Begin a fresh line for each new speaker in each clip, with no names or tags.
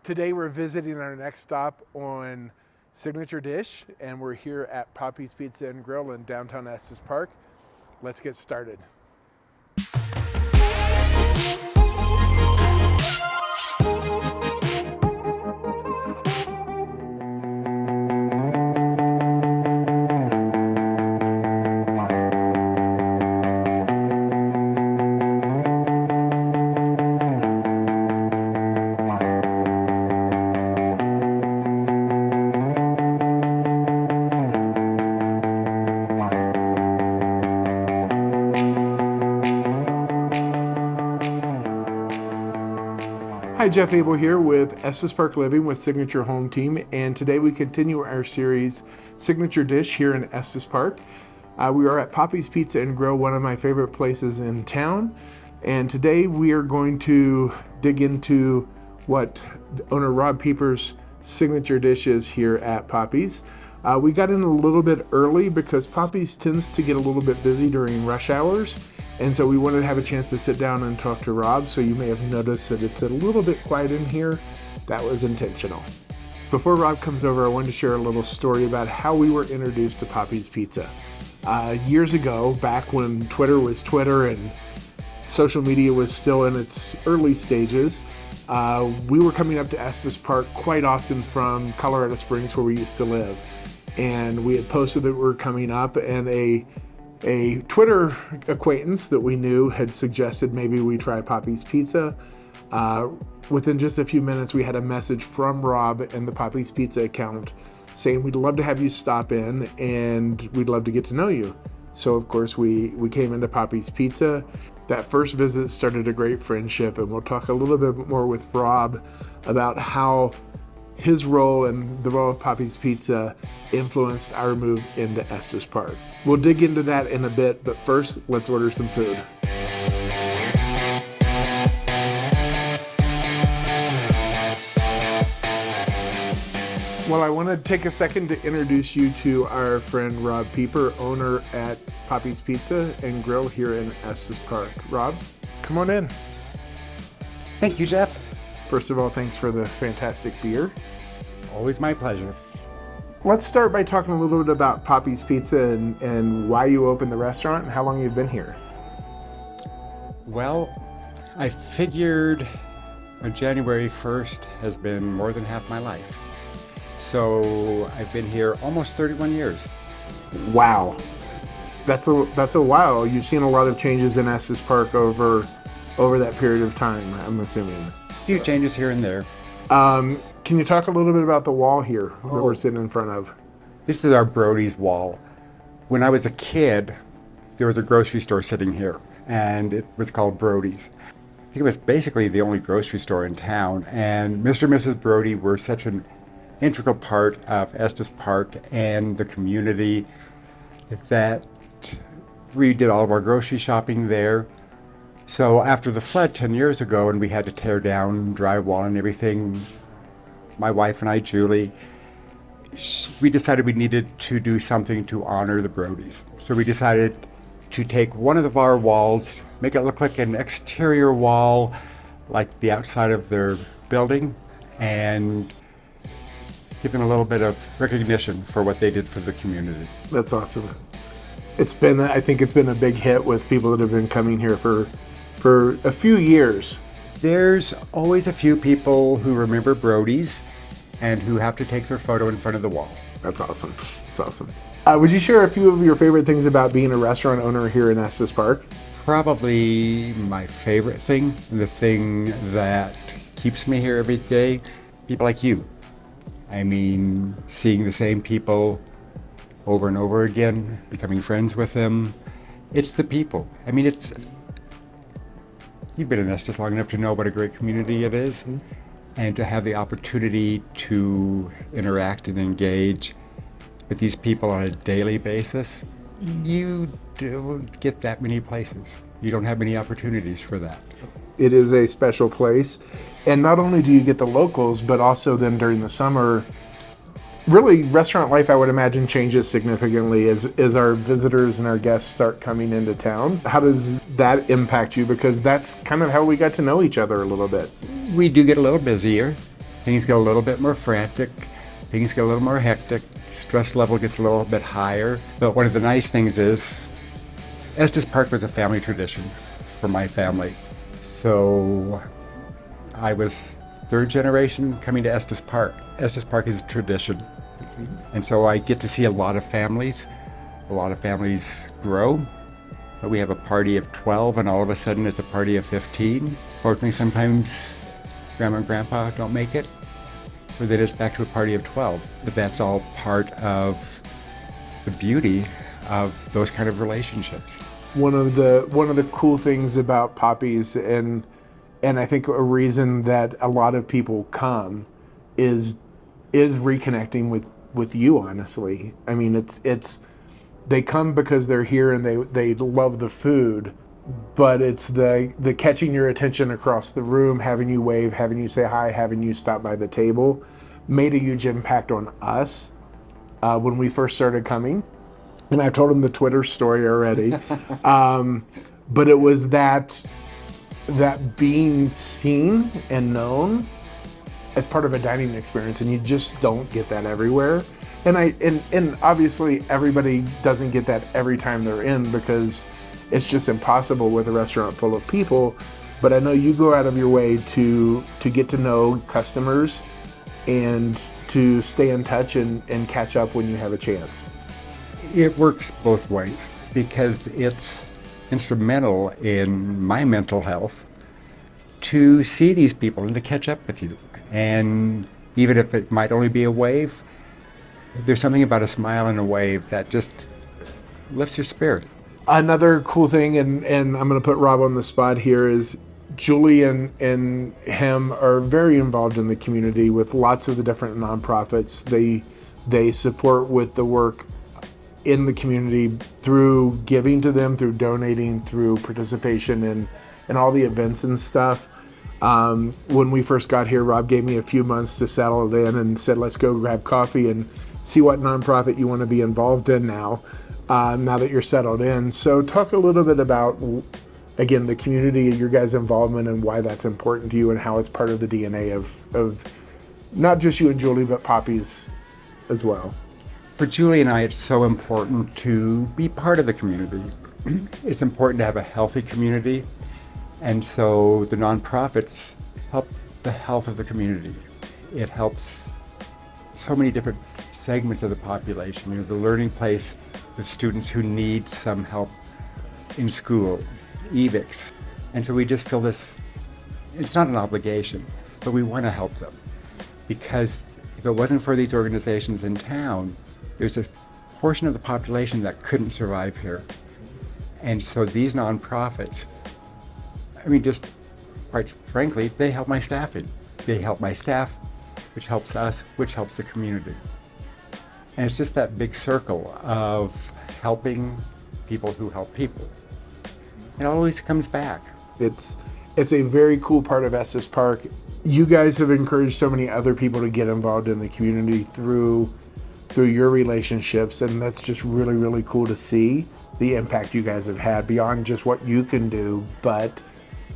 Today we're visiting our next stop on Signature Dish, and we're here at Poppy's Pizza and Grill in downtown Estes Park. Let's get started. Hi, Jeff Abel here with Estes Park Living with Signature Home Team, and today we continue our series Signature Dish here in Estes Park. We are at Poppy's Pizza and Grill, one of my favorite places in town, and today we are going to dig into what owner Rob Pieper's signature dish is here at Poppy's. We got in a little bit early because Poppy's tends to get a little bit busy during rush hours. And so we wanted to have a chance to sit down and talk to Rob, so you may have noticed that it's a little bit quiet in here. That was intentional. Before Rob comes over, I wanted to share a little story about how we were introduced to Poppy's Pizza. Years ago, back when Twitter was Twitter and social media was still in its early stages, we were coming up to Estes Park quite often from Colorado Springs, where we used to live. And we had posted that we were coming up, and a Twitter acquaintance that we knew had suggested maybe we try Poppy's Pizza. Within just a few minutes, we had a message from Rob and the Poppy's Pizza account saying we'd love to have you stop in and we'd love to get to know you. So of course we came into Poppy's Pizza. That first visit started a great friendship, and we'll talk a little bit more with Rob about how his role and the role of Poppy's Pizza influenced our move into Estes Park. We'll dig into that in a bit, but first, let's order some food. Well, I want to take a second to introduce you to our friend Rob Pieper, owner at Poppy's Pizza and Grill here in Estes Park. Rob, come on in.
Thank you, Jeff.
First of all, thanks for the fantastic beer.
Always my pleasure.
Let's start by talking a little bit about Poppy's Pizza and why you opened the restaurant and how long you've been here.
Well, I figured January 1st has been more than half my life. So I've been here almost 31 years.
Wow. That's a while. You've seen a lot of changes in Estes Park over that period of time, I'm assuming.
A few changes here and there.
Can you talk a little bit about the wall here that we're sitting in front of?
This is our Brodys Wall. When I was a kid, there was a grocery store sitting here, and it was called Brodys. I think it was basically the only grocery store in town, and Mr. and Mrs. Brodie were such an integral part of Estes Park and the community that we did all of our grocery shopping there. So after the flood 10 years ago, and we had to tear down drywall and everything, my wife and I, Julie, we decided we needed to do something to honor the Brodys. So we decided to take one of our walls, make it look like an exterior wall, like the outside of their building, and give them a little bit of recognition for what they did for the community.
That's awesome. I think it's been a big hit with people that have been coming here for a few years.
There's always a few people who remember Brodys and who have to take their photo in front of the wall.
That's awesome. That's awesome. Would you share a few of your favorite things about being a restaurant owner here in Estes Park?
Probably my favorite thing, the thing that keeps me here every day, people like you. I mean, seeing the same people over and over again, becoming friends with them. It's the people. I mean, you've been in Estes long enough to know what a great community it is, and to have the opportunity to interact and engage with these people on a daily basis, you don't get that many places. You don't have many opportunities for that.
It is a special place, and not only do you get the locals, but also then during the summer, really restaurant life, I would imagine, changes significantly as our visitors and our guests start coming into town. How does that impact you? Because that's kind of how we got to know each other a little bit.
We do get a little busier, things get a little bit more frantic, things get a little more hectic, stress level gets a little bit higher. But one of the nice things is Estes Park was a family tradition for my family. So I was third generation coming to Estes Park. Estes Park is a tradition. And so I get to see a lot of families. A lot of families grow. But we have a party of 12 and all of a sudden it's a party of 15. Fortunately, sometimes Grandma and Grandpa don't make it. So then it's back to a party of 12. But that's all part of the beauty of those kind of relationships.
One of the cool things about Poppy's, and I think a reason that a lot of people come is reconnecting with you, honestly. I mean, it's they come because they're here and they love the food, but it's the catching your attention across the room, having you wave, having you say hi, having you stop by the table made a huge impact on us when we first started coming. And I've told them the Twitter story already. But it was that being seen and known as part of a dining experience, and you just don't get that everywhere. And obviously everybody doesn't get that every time they're in, because it's just impossible with a restaurant full of people. But I know you go out of your way to get to know customers and to stay in touch and catch up when you have a chance.
It works both ways because it's instrumental in my mental health to see these people and to catch up with you. And even if it might only be a wave, there's something about a smile and a wave that just lifts your spirit.
Another cool thing, and I'm going to put Rob on the spot here, is Julie and him are very involved in the community with lots of the different nonprofits. They support with the work in the community through giving to them, through donating, through participation in all the events and stuff. When we first got here, Rob gave me a few months to settle it in and said, let's go grab coffee and see what nonprofit you want to be involved in now that you're settled in. So talk a little bit about, again, the community, your guys' involvement, and why that's important to you and how it's part of the DNA of not just you and Julie, but Poppy's as well.
For Julie and I, it's so important to be part of the community. It's important to have a healthy community. And so the nonprofits help the health of the community. It helps so many different segments of the population. You know, the learning place with students who need some help in school, EVICs. And so we just feel this, it's not an obligation, but we want to help them. Because if it wasn't for these organizations in town, there's a portion of the population that couldn't survive here. And so these nonprofits, I mean, just quite frankly, they help my staffing. They help my staff, which helps us, which helps the community. And it's just that big circle of helping people who help people. It always comes back.
It's a very cool part of Estes Park. You guys have encouraged so many other people to get involved in the community through your relationships, and that's just really, really cool to see the impact you guys have had beyond just what you can do, but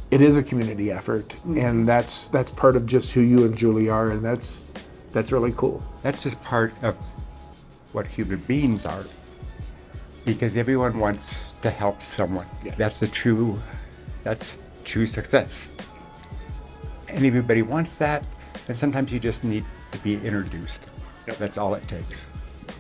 it is a community effort, and that's part of just who you and Julie are, and that's really cool.
That's just part of what human beings are, because everyone wants to help someone.
Yeah.
That's true success. And everybody wants that, and sometimes you just need to be introduced.
Yep.
That's all it takes.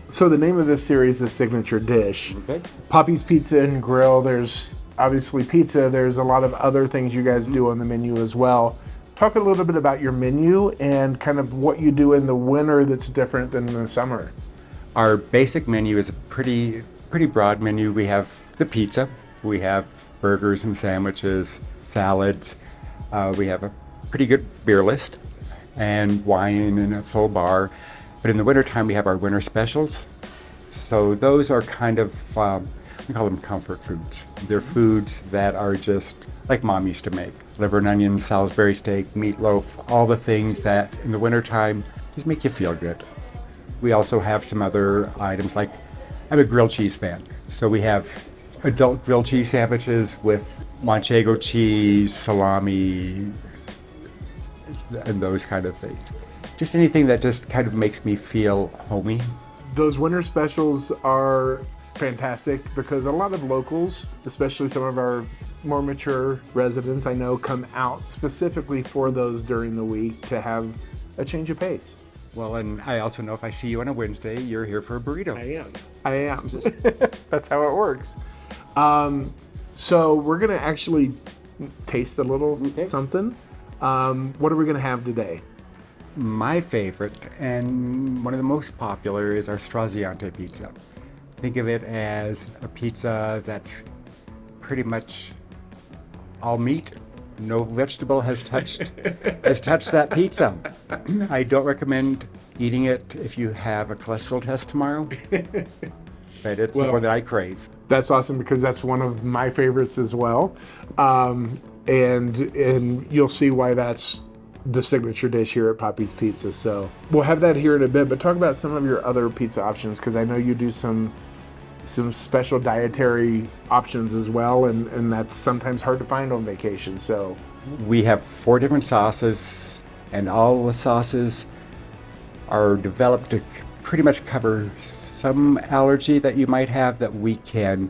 So the name of this series is Signature Dish.
Okay.
Poppy's Pizza and Grill. There's obviously pizza. There's a lot of other things you guys do on the menu as well. Talk a little bit about your menu and kind of what you do in the winter that's different than in the summer.
Our basic menu is a pretty broad menu. We have the pizza. We have burgers and sandwiches, salads. We have a pretty good beer list and wine and a full bar. But in the wintertime, we have our winter specials. So those are kind of, we call them comfort foods. They're foods that are just like Mom used to make. Liver and onions, Salisbury steak, meatloaf, all the things that in the wintertime just make you feel good. We also have some other items like, I'm a grilled cheese fan. So we have adult grilled cheese sandwiches with manchego cheese, salami, and those kind of things. Just anything that just kind of makes me feel homey.
Those winter specials are fantastic because a lot of locals, especially some of our more mature residents I know, come out specifically for those during the week to have a change of pace.
Well, and I also know if I see you on a Wednesday, you're here for a burrito.
I am. That's how it works. So we're gonna actually taste a little something. What are we gonna have today?
My favorite and one of the most popular is our Stante pizza. Think of it as a pizza that's pretty much all meat. No vegetable has touched that pizza. I don't recommend eating it if you have a cholesterol test tomorrow, but it's the one that I crave.
That's awesome because that's one of my favorites as well, and you'll see why that's the signature dish here at Poppy's Pizza. So we'll have that here in a bit, but talk about some of your other pizza options because I know you do some special dietary options as well, and that's sometimes hard to find on vacation. So
we have 4 different sauces, and all the sauces are developed to pretty much cover some allergy that you might have, that we can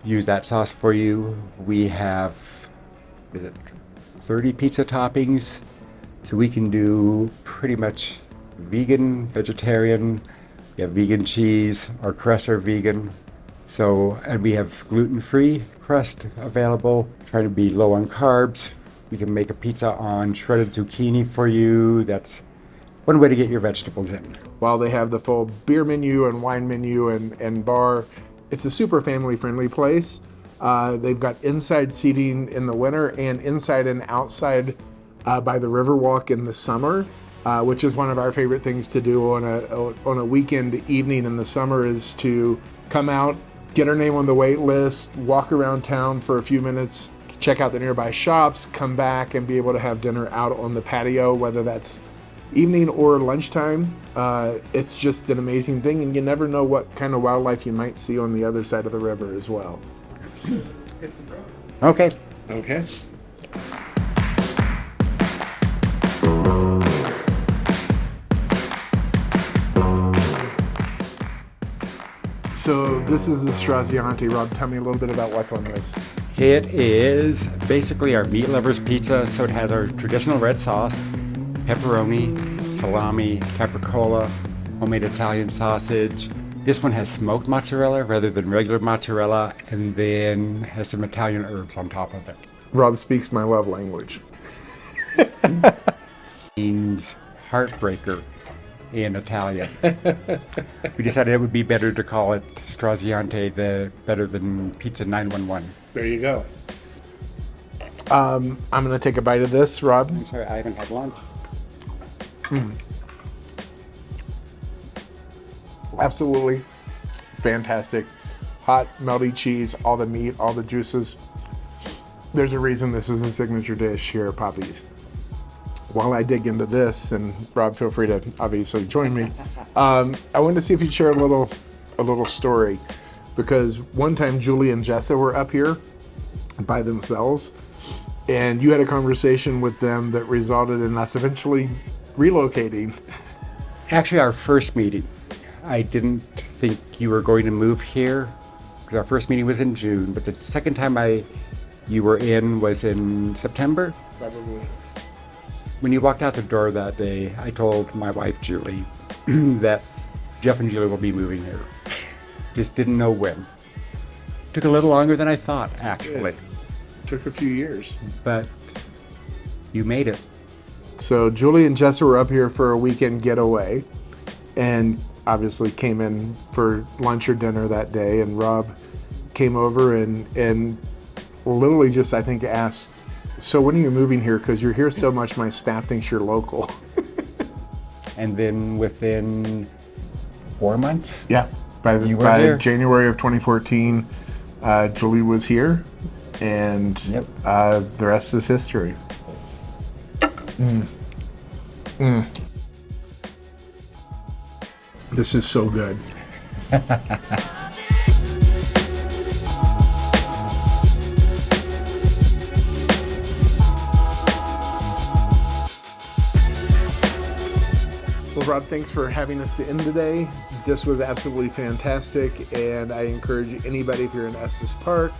use that sauce for you. We have 30 pizza toppings, so we can do pretty much vegan, vegetarian. We have vegan cheese. Our crusts are vegan. So, and we have gluten-free crust available. Trying to be low on carbs. We can make a pizza on shredded zucchini for you. That's one way to get your vegetables in.
While they have the full beer menu and wine menu and bar, it's a super family-friendly place. They've got inside seating in the winter and inside and outside by the Riverwalk in the summer, which is one of our favorite things to do on a weekend evening in the summer, is to come out, get our name on the wait list, walk around town for a few minutes, check out the nearby shops, come back and be able to have dinner out on the patio, whether that's evening or lunchtime. It's just an amazing thing, and you never know what kind of wildlife you might see on the other side of the river as well.
Okay.
So this is the Stante. Rob, tell me a little bit about what's on this.
It is basically our meat lovers pizza. So it has our traditional red sauce, pepperoni, salami, capricola, homemade Italian sausage. This one has smoked mozzarella rather than regular mozzarella, and then has some Italian herbs on top of it.
Rob speaks my love language.
Means heartbreaker in Italian. We decided it would be better to call it Stante better than Pizza 911.
There you go. I'm going to take a bite of this, Rob.
I'm sorry, I haven't had lunch.
Absolutely fantastic. Hot, melty cheese, all the meat, all the juices. There's a reason this is a signature dish here at Poppy's. While I dig into this, and Rob, feel free to obviously join me, I wanted to see if you'd share a little story, because one time Julie and Jessa were up here by themselves, and you had a conversation with them that resulted in us eventually relocating.
Actually, our first meeting, I didn't think you were going to move here, because our first meeting was in June, but the second time you were in was in September.
Probably.
When you walked out the door that day, I told my wife, Julie, that Jeff and Julie will be moving here. Just didn't know when. Took a little longer than I thought, actually.
Took a few years.
But you made it.
So Julie and Jessa were up here for a weekend getaway, and obviously came in for lunch or dinner that day, and Rob came over and literally just, I think, asked, so when are you moving here? Because you're here so much, my staff thinks you're local.
And then within 4 months?
Yeah. By January of 2014, Julie was here, and the rest is history. This is so good. Well, Rob, thanks for having us in today. This was absolutely fantastic, and I encourage anybody, if you're in Estes Park,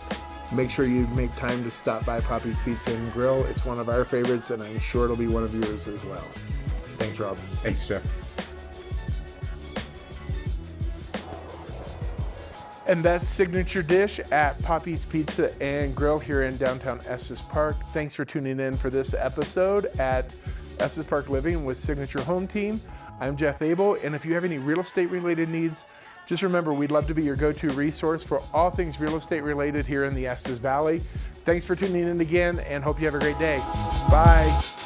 make sure you make time to stop by Poppy's Pizza and Grill. It's one of our favorites, and I'm sure it'll be one of yours as well. Thanks, Rob.
Thanks, Jeff.
And that's Signature Dish at Poppy's Pizza and Grill here in downtown Estes Park. Thanks for tuning in for this episode at Estes Park Living with Signature Home Team. I'm Jeff Abel, and if you have any real estate related needs, just remember we'd love to be your go-to resource for all things real estate related here in the Estes Valley. Thanks for tuning in again, and hope you have a great day. Bye.